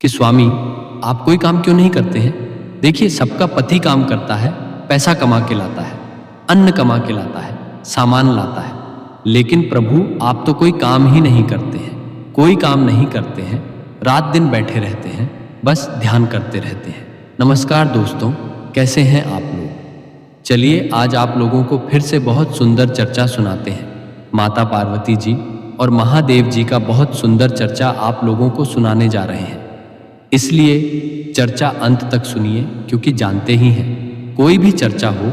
कि स्वामी आप कोई काम क्यों नहीं करते हैं? देखिए सबका पति काम करता है, पैसा कमा के लाता है, अन्न कमा के लाता है, सामान लाता है, लेकिन प्रभु आप तो कोई काम ही नहीं करते हैं, कोई काम नहीं करते हैं, रात दिन बैठे रहते हैं, बस ध्यान करते रहते हैं। नमस्कार दोस्तों, कैसे हैं आप लोग? चलिए आज आप लोगों को फिर से बहुत सुंदर चर्चा सुनाते हैं। माता पार्वती जी और महादेव जी का बहुत सुंदर चर्चा आप लोगों को सुनाने जा रहे हैं, इसलिए चर्चा अंत तक सुनिए, क्योंकि जानते ही हैं कोई भी चर्चा हो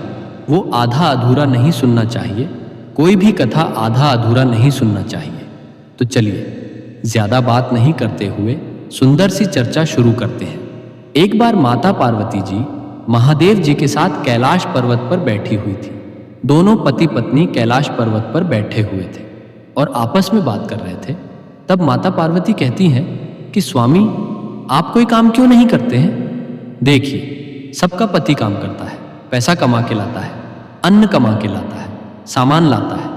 वो आधा अधूरा नहीं सुनना चाहिए, कोई भी कथा आधा अधूरा नहीं सुनना चाहिए। तो चलिए ज्यादा बात नहीं करते हुए सुंदर सी चर्चा शुरू करते हैं। एक बार माता पार्वती जी महादेव जी के साथ कैलाश पर्वत पर बैठी हुई थी। दोनों पति पत्नी कैलाश पर्वत पर बैठे हुए थे और आपस में बात कर रहे थे। तब माता पार्वती कहती हैं कि स्वामी आप कोई काम क्यों नहीं करते हैं? देखिए सबका पति काम करता है, पैसा कमा के लाता है, अन्न कमा के लाता है, सामान लाता है,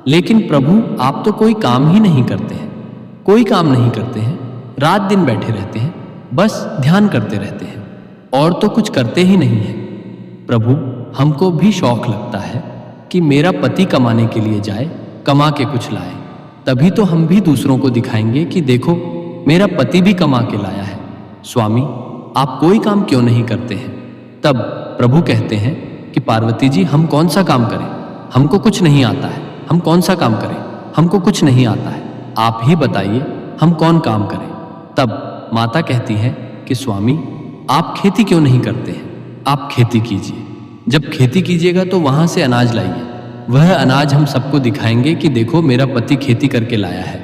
लेकिन प्रभु आप तो कोई काम ही नहीं करते हैं, कोई काम नहीं करते हैं, रात दिन बैठे रहते हैं, बस ध्यान करते रहते हैं और तो कुछ करते ही नहीं हैं। प्रभु हमको भी शौक लगता है कि मेरा पति कमाने के लिए जाए, कमा के कुछ लाए, तभी तो हम भी दूसरों को दिखाएंगे कि देखो मेरा पति भी कमा के लाया है। स्वामी आप कोई काम क्यों नहीं करते हैं? तब प्रभु कहते हैं कि पार्वती जी हम कौन सा काम करें, हमको कुछ नहीं आता है, हम कौन सा काम करें, हमको कुछ नहीं आता है, आप ही बताइए हम कौन काम करें। तब माता कहती हैं कि स्वामी आप खेती क्यों नहीं करते हैं? आप खेती कीजिए, जब खेती कीजिएगा तो वहां से अनाज लाइए, वह अनाज हम सबको दिखाएंगे कि देखो मेरा पति खेती करके लाया है,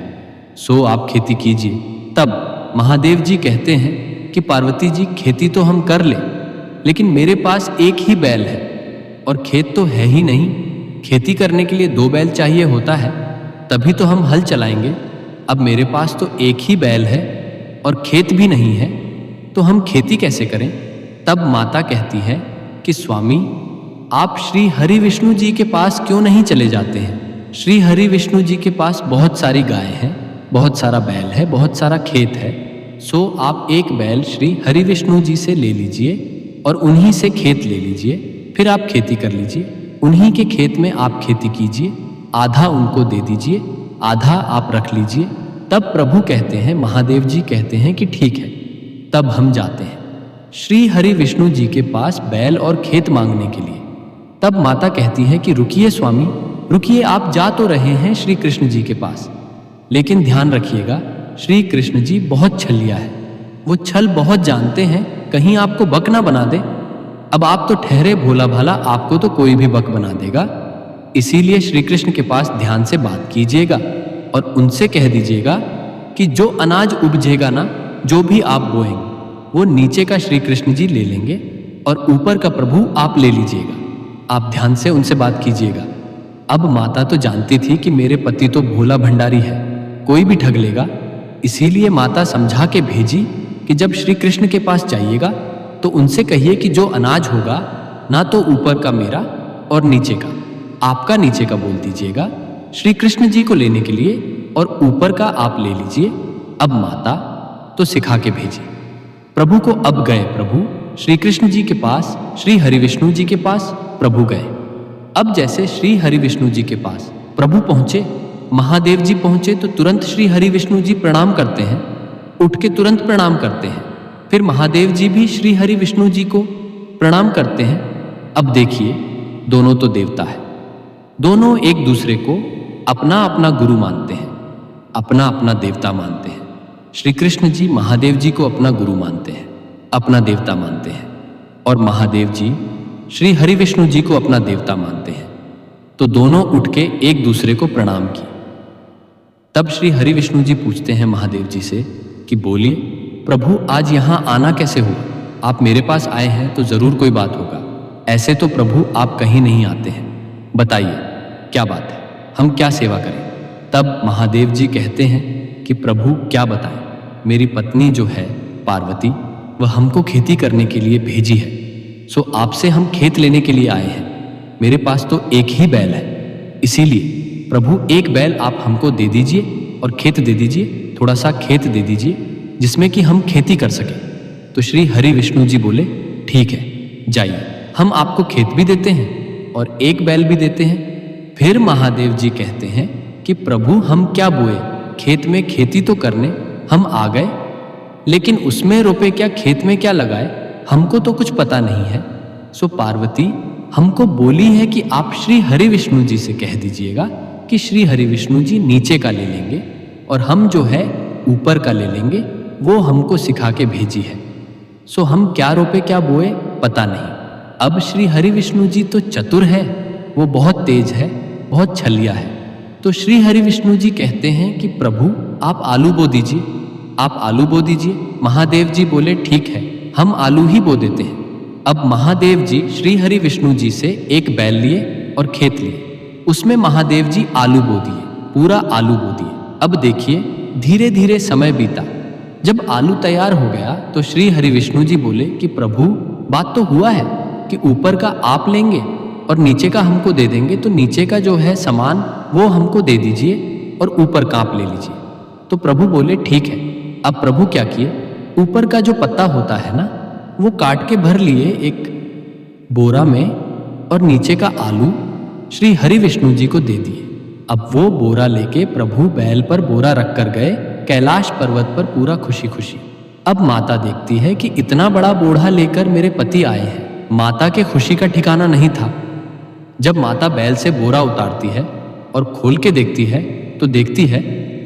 सो आप खेती कीजिए। तब महादेव जी कहते हैं कि पार्वती जी खेती तो हम कर लें, लेकिन मेरे पास एक ही बैल है और खेत तो है ही नहीं। खेती करने के लिए 2 बैल चाहिए होता है, तभी तो हम हल चलाएंगे। अब मेरे पास तो एक ही बैल है और खेत भी नहीं है, तो हम खेती कैसे करें? तब माता कहती है कि स्वामी आप श्री हरि विष्णु जी के पास क्यों नहीं चले जाते हैं? श्री हरि विष्णु जी के पास बहुत सारी गायें हैं, बहुत सारा बैल है, बहुत सारा खेत है, सो आप एक बैल श्री हरि विष्णु जी से ले लीजिए और उन्हीं से खेत ले लीजिए, फिर आप खेती कर लीजिए, उन्हीं के खेत में आप खेती कीजिए, आधा उनको दे दीजिए, आधा आप रख लीजिए। तब प्रभु कहते हैं, महादेव जी कहते हैं कि ठीक है। तब हम जाते हैं श्री हरि विष्णु जी के पास बैल और खेत मांगने के लिए। तब माता कहती है कि रुकिए स्वामी, रुकिए, आप जा तो रहे हैं श्री कृष्ण जी के पास, लेकिन ध्यान रखिएगा श्री कृष्ण जी बहुत छलिया है, वो छल बहुत जानते हैं, कहीं आपको बक ना बना दे। अब आप तो ठहरे भोला भाला, आपको तो कोई भी बक बना देगा, इसीलिए श्री कृष्ण के पास ध्यान से बात कीजिएगा और उनसे कह दीजिएगा कि जो अनाज उपजेगा ना, जो भी आप बोएंगे वो नीचे का श्री कृष्ण जी ले लेंगे और ऊपर का प्रभु आप ले लीजिएगा। आप ध्यान से उनसे बात कीजिएगा। अब माता तो जानती थी कि मेरे पति तो भोला भंडारी है, कोई भी ठग लेगा, इसीलिए माता समझा के भेजी कि जब श्री कृष्ण के पास जाइएगा तो उनसे कहिए कि जो अनाज होगा ना तो ऊपर का मेरा और नीचे का आपका, नीचे का बोल दीजिएगा श्री कृष्ण जी को लेने के लिए और ऊपर का आप ले लीजिए। अब माता तो सिखा के भेजी। प्रभु को अब गए प्रभु श्री कृष्ण जी के पास, श्री हरि विष्णु जी के पास प्रभु गए। अब जैसे श्री हरि विष्णु जी के पास प्रभु पहुंचे, महादेव जी पहुंचे, तो तुरंत श्री हरि विष्णु जी प्रणाम करते हैं, उठ के तुरंत प्रणाम करते हैं। फिर महादेव जी भी श्री हरि विष्णु जी को प्रणाम करते हैं। अब देखिए दोनों तो देवता है, दोनों एक दूसरे को अपना अपना गुरु मानते हैं, अपना अपना देवता मानते हैं। श्री कृष्ण जी महादेव जी को अपना गुरु मानते हैं, अपना देवता मानते हैं, और महादेव जी श्री हरि विष्णु जी को अपना देवता मानते हैं। तो दोनों उठ के एक दूसरे को प्रणाम किए। तब श्री हरि विष्णु जी पूछते हैं महादेव जी से कि बोलिए प्रभु आज यहाँ आना कैसे हुआ? आप मेरे पास आए हैं तो जरूर कोई बात होगा, ऐसे तो प्रभु आप कहीं नहीं आते हैं, बताइए क्या बात है, हम क्या सेवा करें? तब महादेव जी कहते हैं कि प्रभु क्या बताएं, मेरी पत्नी जो है पार्वती वह हमको खेती करने के लिए भेजी है, सो आपसे हम खेत लेने के लिए आए हैं। मेरे पास तो एक ही बैल है, इसीलिए प्रभु एक बैल आप हमको दे दीजिए और खेत दे दीजिए, थोड़ा सा खेत दे दीजिए जिसमें कि हम खेती कर सकें। तो श्री हरि विष्णु जी बोले, ठीक है, जाइए, हम आपको खेत भी देते हैं और एक बैल भी देते हैं। फिर महादेव जी कहते हैं कि प्रभु, हम क्या बोए, खेत में खेती तो करने हम आ गए, लेकिन उसमें रोपे क्या, खेत में क्या लगाए, हमको तो कुछ पता नहीं है। सो पार्वती हमको बोली है कि आप श्री हरि विष्णु जी से कह दीजिएगा कि श्री हरि विष्णु जी नीचे का ले लेंगे और हम जो है ऊपर का ले लेंगे, वो हमको सिखा के भेजी है। सो हम क्या रोपे क्या बोए पता नहीं। अब श्री हरि विष्णु जी तो चतुर है, वो बहुत तेज है, बहुत छलिया है। तो श्री हरि विष्णु जी कहते हैं कि प्रभु आप आलू बो दीजिए, आप आलू बो दीजिए। महादेव जी बोले, ठीक है, हम आलू ही बो देते हैं। अब महादेव जी श्री हरि विष्णु जी से एक बैल लिए और खेत लिए, उसमें महादेव जी आलू बो दिए, पूरा आलू बो दिए। अब देखिए धीरे धीरे समय बीता। जब आलू तैयार हो गया तो श्री हरि विष्णु जी बोले कि प्रभु, बात तो हुआ है कि ऊपर का आप लेंगे और नीचे का हमको दे देंगे, तो नीचे का जो है सामान वो हमको दे दीजिए और ऊपर का आप ले लीजिए। तो प्रभु बोले, ठीक है। अब प्रभु क्या किए, ऊपर का जो पत्ता होता है ना, वो काट के भर लिए एक बोरा में और नीचे का आलू श्री हरि विष्णु जी को दे दिए। अब वो बोरा लेके प्रभु बैल पर बोरा रख कर गए कैलाश पर्वत पर, पूरा खुशी खुशी। अब माता देखती है कि इतना बड़ा बोरा लेकर मेरे पति आए हैं। माता के खुशी का ठिकाना नहीं था। जब माता बैल से बोरा उतारती है और खोल के देखती है तो देखती है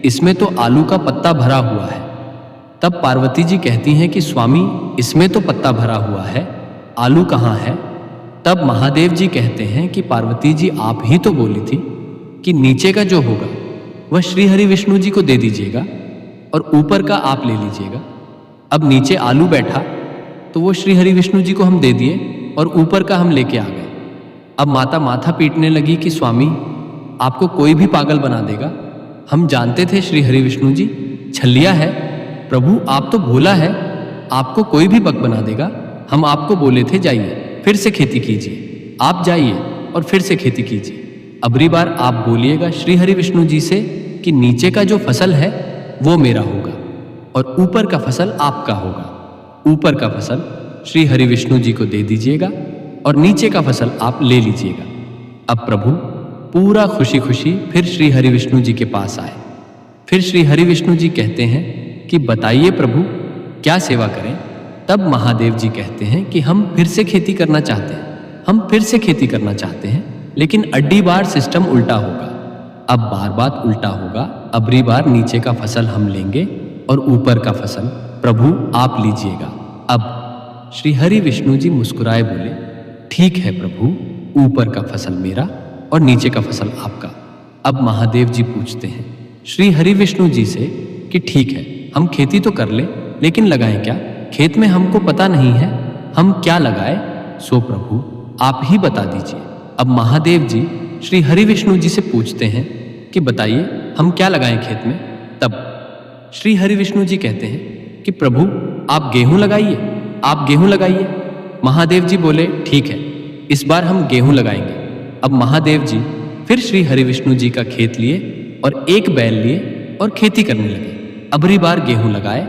इसमें तो आलू का पत्ता भरा हुआ है। तब पार्वती जी कहती हैं कि स्वामी, इसमें तो पत्ता भरा हुआ है, आलू कहाँ है? तब महादेव जी कहते हैं कि पार्वती जी, आप ही तो बोली थी कि नीचे का जो होगा वह श्री हरि विष्णु जी को दे दीजिएगा और ऊपर का आप ले लीजिएगा। अब नीचे आलू बैठा तो वो श्री हरि विष्णु जी को हम दे दिए और ऊपर का हम लेके आ गए। अब माता माथा पीटने लगी कि स्वामी, आपको कोई भी पागल बना देगा। हम जानते थे श्री हरि विष्णु जी छलिया है, प्रभु आप तो भोला है, आपको कोई भी बक बना देगा। हम आपको बोले थे जाइए फिर से खेती कीजिए, आप जाइए और फिर से खेती कीजिए। अबरी बार आप बोलिएगा श्री हरि विष्णु जी से कि नीचे का जो फसल है वो मेरा होगा और ऊपर का फसल आपका होगा। ऊपर का फसल श्री हरि विष्णु जी को दे दीजिएगा और नीचे का फसल आप ले लीजिएगा। अब प्रभु पूरा खुशी खुशी फिर श्री हरि विष्णु जी के पास आए। फिर श्री हरि विष्णु जी कहते हैं कि बताइए प्रभु, क्या सेवा करें? तब महादेव जी कहते हैं कि हम फिर से खेती करना चाहते हैं, हम फिर से खेती करना चाहते हैं, लेकिन अड्डी बार सिस्टम उल्टा होगा। अब बार बार उल्टा होगा। अबरी बार नीचे का फसल हम लेंगे और ऊपर का फसल प्रभु आप लीजिएगा। अब श्री हरि विष्णु जी मुस्कुराए बोले, ठीक है प्रभु, ऊपर का फसल मेरा और नीचे का फसल आपका। अब महादेव जी पूछते हैं श्री हरि विष्णु जी से कि ठीक है, हम खेती तो कर ले, लेकिन लगाएं क्या? खेत में हमको पता नहीं है, हम क्या लगाए? सो प्रभु आप ही बता दीजिए। अब महादेव जी श्री हरि विष्णु जी से पूछते हैं कि बताइए हम क्या लगाएं खेत में? तब श्री हरि विष्णु जी कहते हैं कि प्रभु आप गेहूं लगाइए, आप गेहूं लगाइए। महादेव जी बोले, ठीक है, इस बार हम गेहूं लगाएंगे। अब महादेव जी फिर श्री हरि विष्णु जी का खेत लिए और एक बैल लिए और खेती करने लगे। अबरी बार गेहूं लगाए।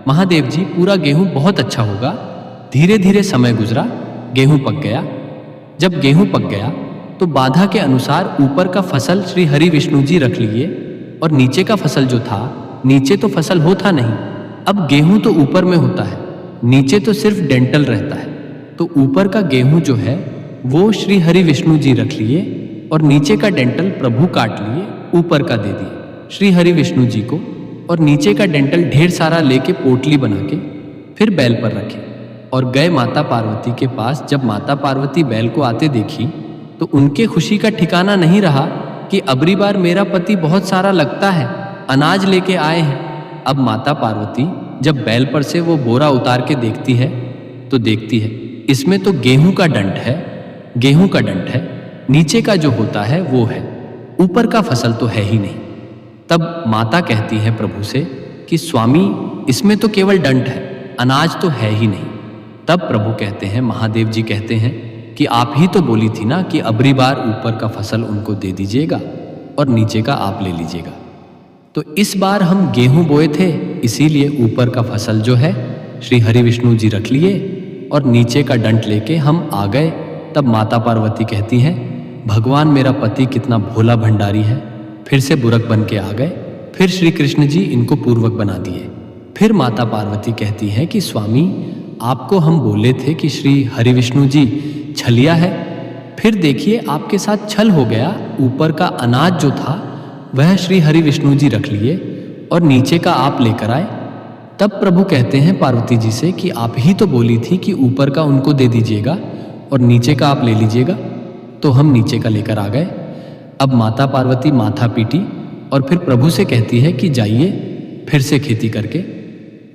महादेव जी पूरा गेहूं बहुत अच्छा होगा। धीरे धीरे समय गुजरा, गेहूं पक गया। जब गेहूं पक गया तो बाधा के अनुसार ऊपर का फसल श्री हरि विष्णु जी रख लिए और नीचे का फसल जो था, नीचे तो फसल होता नहीं। अब गेहूं तो ऊपर में होता है, नीचे तो सिर्फ डेंटल रहता है। तो ऊपर का गेहूं जो है वो श्री हरि विष्णु जी रख लिए और नीचे का डेंटल प्रभु काट लिए, ऊपर का दे दिए श्री हरि विष्णु जी को और नीचे का डेंटल ढेर सारा लेके पोटली बना के फिर बैल पर रखे और गए माता पार्वती के पास। जब माता पार्वती बैल को आते देखी तो उनके खुशी का ठिकाना नहीं रहा कि अबरी बार मेरा पति बहुत सारा लगता है, अनाज लेके आए हैं। अब माता पार्वती जब बैल पर से वो बोरा उतार के देखती है तो देखती है इसमें तो गेहूं का डंठ है, गेहूं का डंठ है, नीचे का जो होता है वो है, ऊपर का फसल तो है ही नहीं। तब माता कहती है प्रभु से कि स्वामी इसमें तो केवल डंठ है, अनाज तो है ही नहीं। तब प्रभु कहते हैं, महादेव जी कहते हैं कि आप ही तो बोली थी ना कि अबरी बार ऊपर का फसल उनको दे दीजिएगा और नीचे का आप ले लीजिएगा। तो इस बार हम गेहूं बोए थे, इसीलिए ऊपर का फसल जो है श्री हरि विष्णु जी रख लिए और नीचे का डंट लेके हम आ गए। तब माता पार्वती कहती हैं, भगवान मेरा पति कितना भोला भंडारी है, फिर से बुरक बन के आ गए। फिर श्री कृष्ण जी इनको पूर्वक बना दिए। फिर माता पार्वती कहती हैं कि स्वामी, आपको हम बोले थे कि श्री हरि विष्णु जी छलिया है, फिर देखिए आपके साथ छल हो गया। ऊपर का अनाज जो था वह श्री हरि विष्णु जी रख लिए और नीचे का आप लेकर आए। तब प्रभु कहते हैं पार्वती जी से कि आप ही तो बोली थी कि ऊपर का उनको दे दीजिएगा और नीचे का आप ले लीजिएगा। तो हम नीचे का लेकर आ गए। अब माता पार्वती माथा पीटी और फिर प्रभु से कहती है कि जाइए फिर से खेती करके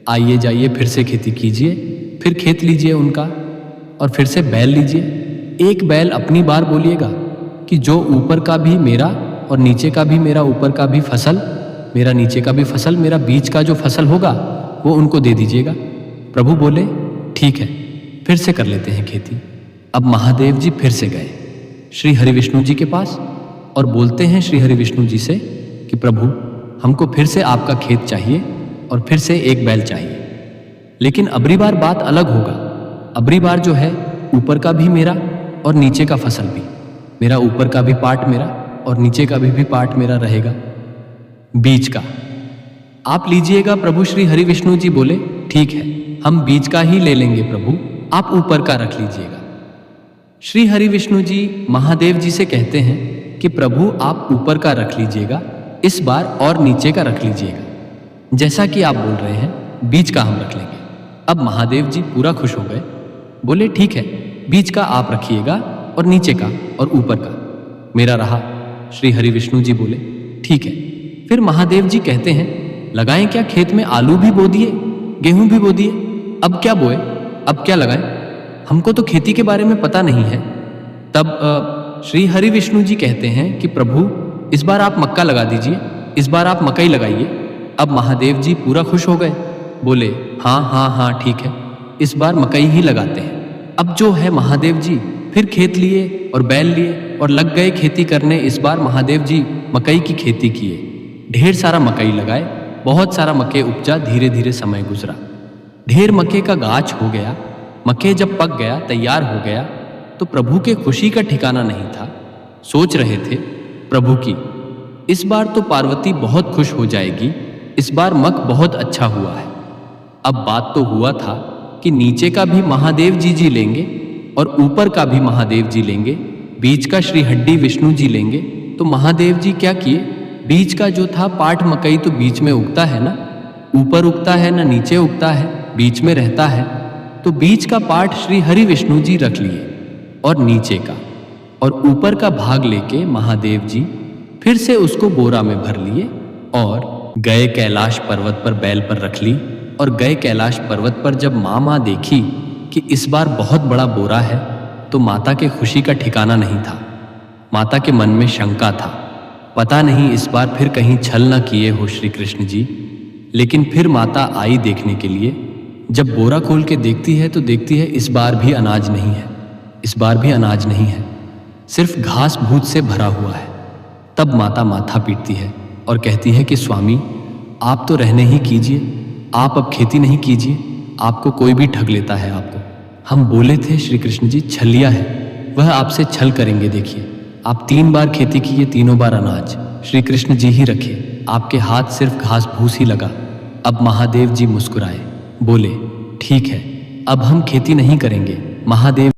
आइए, जाइए फिर से खेती कीजिए, फिर खेत लीजिए उनका और फिर से बैल लीजिए। एक बैल अपनी बार बोलिएगा कि जो ऊपर का भी मेरा और नीचे का भी मेरा, ऊपर का भी फसल मेरा, नीचे का भी फसल मेरा, बीच का जो फसल होगा वो उनको दे दीजिएगा। प्रभु बोले ठीक है, फिर से कर लेते हैं खेती। अब महादेव जी फिर से गए श्री हरि विष्णु जी के पास और बोलते हैं श्री हरि विष्णु जी से कि प्रभु, हमको फिर से आपका खेत चाहिए और फिर से एक बैल चाहिए, लेकिन अबरी बार बात अलग होगा। अबरी बार जो है ऊपर का भी मेरा और नीचे का फसल भी मेरा, ऊपर का भी पार्ट मेरा और नीचे का भी पार्ट मेरा रहेगा। बीज का आप लीजिएगा। प्रभु श्री हरि विष्णु जी बोले ठीक है, हम बीज का ही ले लेंगे प्रभु, आप ऊपर का रख लीजिएगा। श्री हरि विष्णु जी महादेव जी से कहते हैं कि प्रभु आप ऊपर का रख लीजिएगा इस बार और नीचे का रख लीजिएगा। जैसा कि आप बोल रहे हैं बीज का हम रख लेंगे। अब महादेव जी पूरा खुश हो गए, बोले ठीक है, बीज का आप रखिएगा और नीचे का और ऊपर का मेरा रहा। श्री हरि विष्णु जी बोले ठीक है। फिर महादेव जी कहते हैं, लगाएं क्या खेत में? आलू भी बो दिए, गेहूं भी बो दिए, अब क्या बोए, अब क्या लगाएं? हमको तो खेती के बारे में पता नहीं है। तब श्री हरि विष्णु जी कहते हैं कि प्रभु इस बार आप मक्का लगा दीजिए, इस बार आप मकई लगाइए। अब महादेव जी पूरा खुश हो गए, बोले हाँ हाँ हाँ ठीक है, इस बार मकई ही लगाते हैं। अब जो है महादेव जी फिर खेत लिए और बैल लिए और लग गए खेती करने। इस बार महादेव जी मकई की खेती किए, ढेर सारा मकई लगाए, बहुत सारा मकई उपजा। धीरे धीरे समय गुजरा, ढेर मक्के का गाछ हो गया। मक्के जब पक गया, तैयार हो गया, तो प्रभु के खुशी का ठिकाना नहीं था। सोच रहे थे प्रभु की इस बार तो पार्वती बहुत खुश हो जाएगी, इस बार मक बहुत अच्छा हुआ है। अब बात तो हुआ था कि नीचे का भी महादेव जी लेंगे और ऊपर का भी महादेव जी लेंगे, बीच का श्री हड्डी विष्णु जी लेंगे। तो महादेव जी क्या किए, बीच का जो था पाठ मकई तो बीच में उगता है ना, ऊपर उगता है ना नीचे उगता है, बीच में रहता है। तो बीच का पाठ श्री हरि विष्णु जी रख लिए और नीचे का और ऊपर का भाग लेके महादेव जी फिर से उसको बोरा में भर लिए और गए कैलाश पर्वत पर, बैल पर रख ली। और गए कैलाश पर्वत पर जब माँ देखी कि इस बार बहुत बड़ा बोरा है, तो माता के खुशी का ठिकाना नहीं था। माता के मन में शंका था, पता नहीं इस बार फिर कहीं छल न किए हो श्री कृष्ण जी। लेकिन फिर माता आई देखने के लिए। जब बोरा खोल के देखती है तो देखती है इस बार भी अनाज नहीं है, इस बार भी अनाज नहीं है, सिर्फ घास भूत से भरा हुआ है। तब माता माथा पीटती है और कहती है कि स्वामी आप तो रहने ही कीजिए, आप अब खेती नहीं कीजिए, आपको कोई भी ठग लेता है आपको। हम बोले थे श्री कृष्ण जी छलिया है, वह आपसे छल करेंगे। देखिए आप 3 बार खेती किए, तीनों बार अनाज श्री कृष्ण जी ही रखे, आपके हाथ सिर्फ घास भूस ही लगा। अब महादेव जी मुस्कुराए, बोले ठीक है, अब हम खेती नहीं करेंगे। महादेव